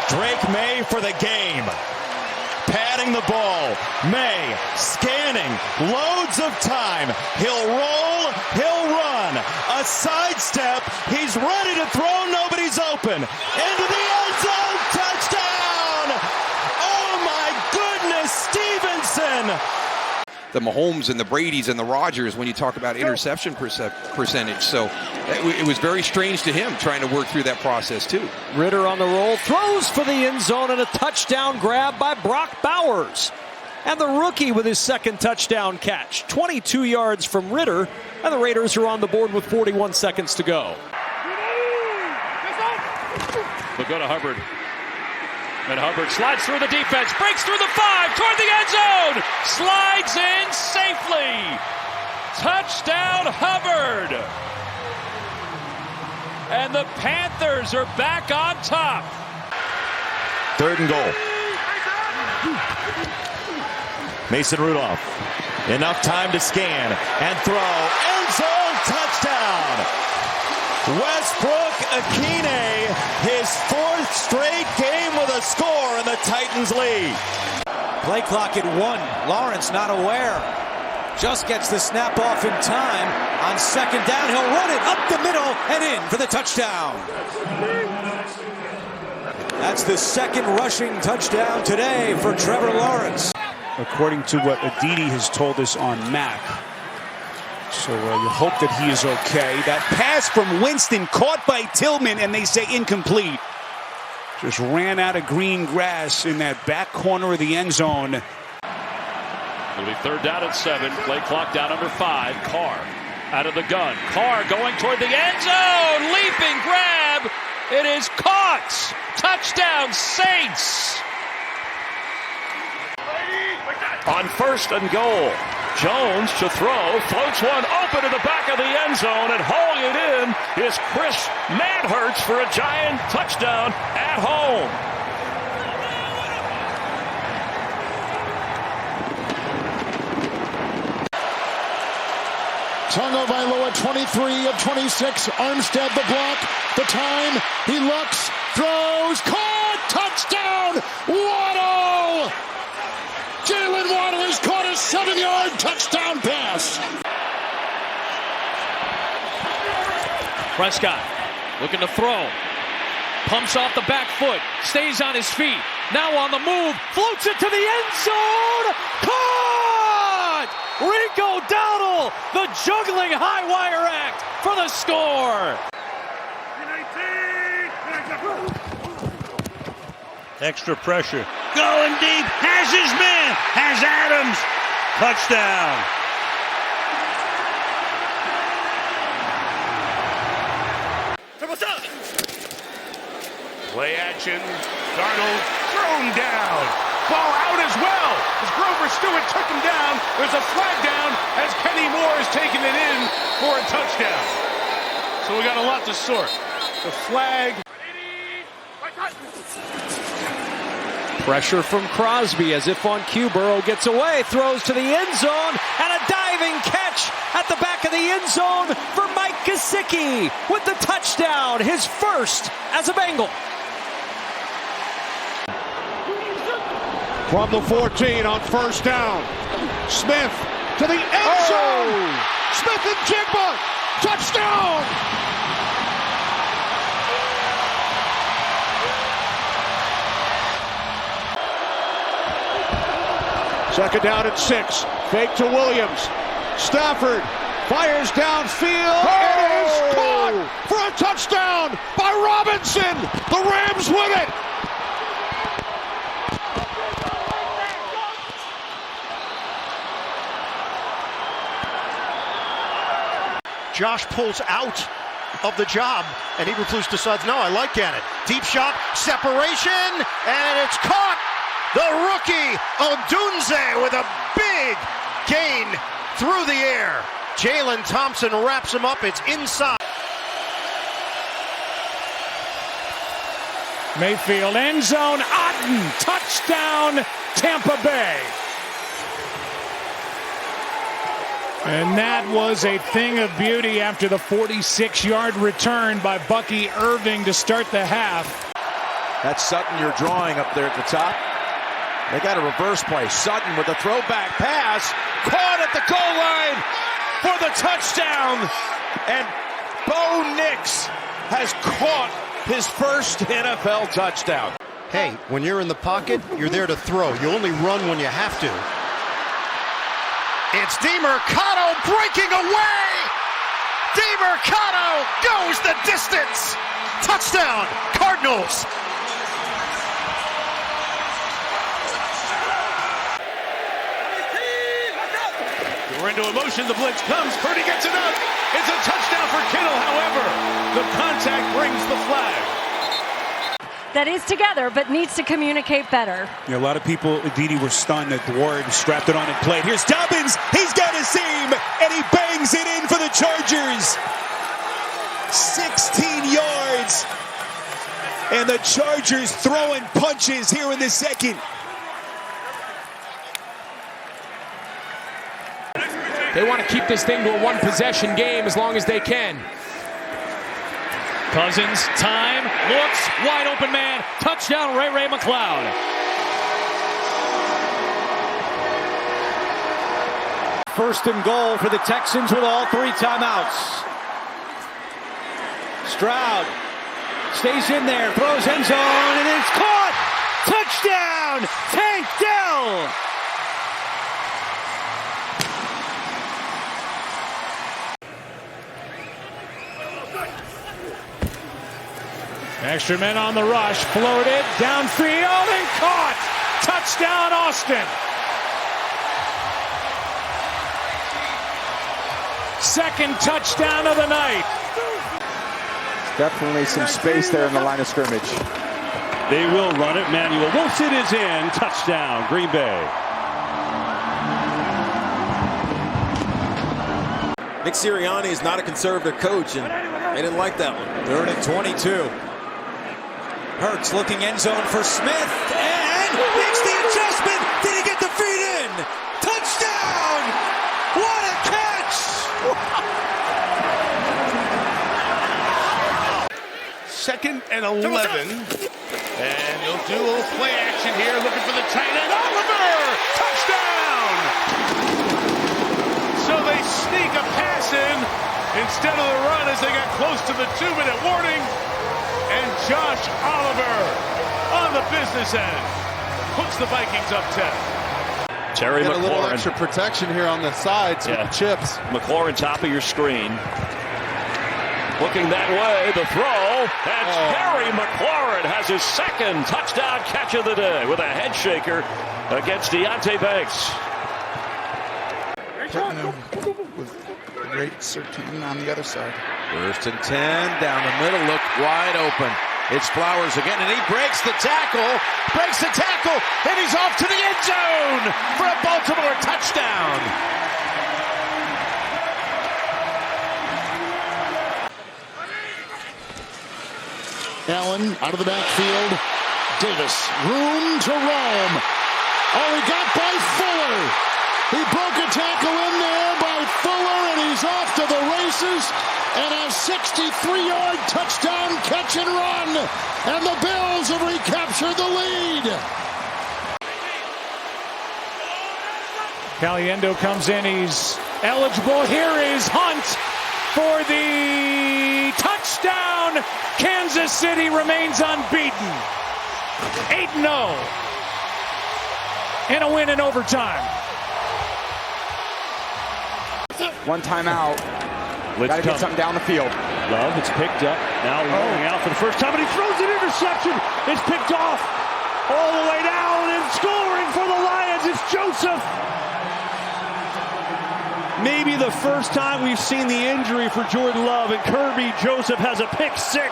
Drake Maye for the game. Patting the ball. Maye scanning. Loads of time. He'll roll. He'll run. A sidestep. He's ready to throw. Nobody's open. Into the end zone. Touchdown. Oh my goodness. Stevenson. The Mahomes and the Bradys and the Rodgers when you talk about interception percentage. So it was very strange to him trying to work through that process too. Ritter on the roll, throws for the end zone, and a touchdown grab by Brock Bowers. And the rookie with his second touchdown catch. 22 yards from Ritter, and the Raiders are on the board with 41 seconds to go. They'll go to Hubbard. And Hubbard slides through the defense, breaks through the 5, toward the end zone, slides in safely. Touchdown, Hubbard. And the Panthers are back on top. 3rd and goal. Mason Rudolph. Enough time to scan and throw. End zone touchdown. Westbrook Akine, his 4th straight game with a score, and the Titans lead. Play clock at 1. Lawrence not aware. Just gets the snap off in time. On 2nd down, he'll run it up the middle and in for the touchdown. That's the 2nd rushing touchdown today for Trevor Lawrence. According to what Aditi has told us on Mac. So you hope that he is okay. That pass from Winston caught by Tillman, and they say incomplete. Just ran out of green grass in that back corner of the end zone. It'll be 3rd down and 7. Play clock down under 5. Carr out of the gun. Carr going toward the end zone. Leaping grab. It is caught. Touchdown, Saints. On 1st and goal. Jones to throw, floats one open to the back of the end zone, and hauling it in is Chris Madhurst for a giant touchdown at home. Tagovailoa, 23 of 26. Armstead the block. The time. He looks, throws, caught, touchdown. Waddle. Jalen Waddle has caught a 7-yard touchdown pass. Prescott looking to throw. Pumps off the back foot. Stays on his feet. Now on the move. Floats it to the end zone. Caught! Rico Dowdle, the juggling high wire act for the score. Extra pressure. Going deep. Has his man. Has Adams. Touchdown. Play action. Darnold thrown down. Ball out as well. As Grover Stewart took him down. There's a flag down as Kenny Moore is taking it in for a touchdown. So we got a lot to sort. The flag. Pressure from Crosby as if on cue. Burrow gets away, throws to the end zone, and a diving catch at the back of the end zone for Mike Gesicki with the touchdown, his 1st as a Bengal. From the 14 on 1st down. Smith to the end zone. Smith and Jigba. Touchdown. Second down at 6. Fake to Williams. Stafford fires downfield. It is caught for a touchdown by Robinson. The Rams win it. Josh pulls out of the job, and Eberflus decides, no, I like Gannon. Deep shot, separation, and it's caught. The rookie, Odunze, with a big gain through the air. Jalen Thompson wraps him up. It's inside. Mayfield, end zone, Otten, touchdown, Tampa Bay. And that was a thing of beauty after the 46-yard return by Bucky Irving to start the half. That's Sutton you're drawing up there at the top. They got a reverse play. Sutton with a throwback pass. Caught at the goal line for the touchdown. And Bo Nix has caught his first NFL touchdown. Hey, when you're in the pocket, you're there to throw. You only run when you have to. It's DeMercado breaking away. DeMercado goes the distance. Touchdown, Cardinals. We're into motion. The blitz comes. Purdy gets it up. It's a touchdown for Kittle. However, the contact brings the flag. That is together, but needs to communicate better. Yeah, a lot of people, Aditi, were stunned at the word, strapped it on and played. Here's Dobbins. He's got a seam, and he bangs it in for the Chargers. 16 yards. And the Chargers throwing punches here in the second. They want to keep this thing to a one-possession game as long as they can. Cousins, time, looks, wide open man, touchdown, Ray McLeod. First and goal for the Texans with all 3 timeouts. Stroud stays in there, throws end zone, and it's caught! Touchdown! Tank Dell! Extra men on the rush, floated, downfield, and caught! Touchdown, Austin! Second touchdown of the night. Definitely some space there in the line of scrimmage. They will run it. Manuel Wilson is in. Touchdown, Green Bay. Nick Sirianni is not a conservative coach, and they didn't like that one. 3rd and 22. Hurts looking end zone for Smith, and makes the adjustment. Did he get the feet in? Touchdown! What a catch! Second and 11. And they'll do a little play action here, looking for the tight end. Oliver! Touchdown! So they sneak a pass in instead of the run as they got close to the 2-minute warning. And Josh Oliver on the business end puts the Vikings up 10. Terry McLaurin. A little extra protection here on the sides with the chips. McLaurin, top of your screen. Looking that way, the throw. And Terry McLaurin has his second touchdown catch of the day with a head shaker against Deontay Banks. With a great Surtain on the other side. 1st and 10, down the middle, look wide open. It's Flowers again, and he breaks the tackle, and he's off to the end zone for a Baltimore touchdown. Allen out of the backfield. Davis, room to roam. Oh, he got by Fuller. He broke a tackle in there by Fuller, and he's off to the races. And a 63-yard touchdown catch and run. And the Bills have recaptured the lead. Caliendo comes in. He's eligible. Here is Hunt for the touchdown. Kansas City remains unbeaten. 8-0. And a win in overtime. One timeout. Got to get something down the field. Love, it's picked up. Now rolling out for the first time, and he throws an interception. It's picked off all the way down, and scoring for the Lions. It's Joseph. Maybe the first time we've seen the injury for Jordan Love, and Kirby Joseph has a pick 6.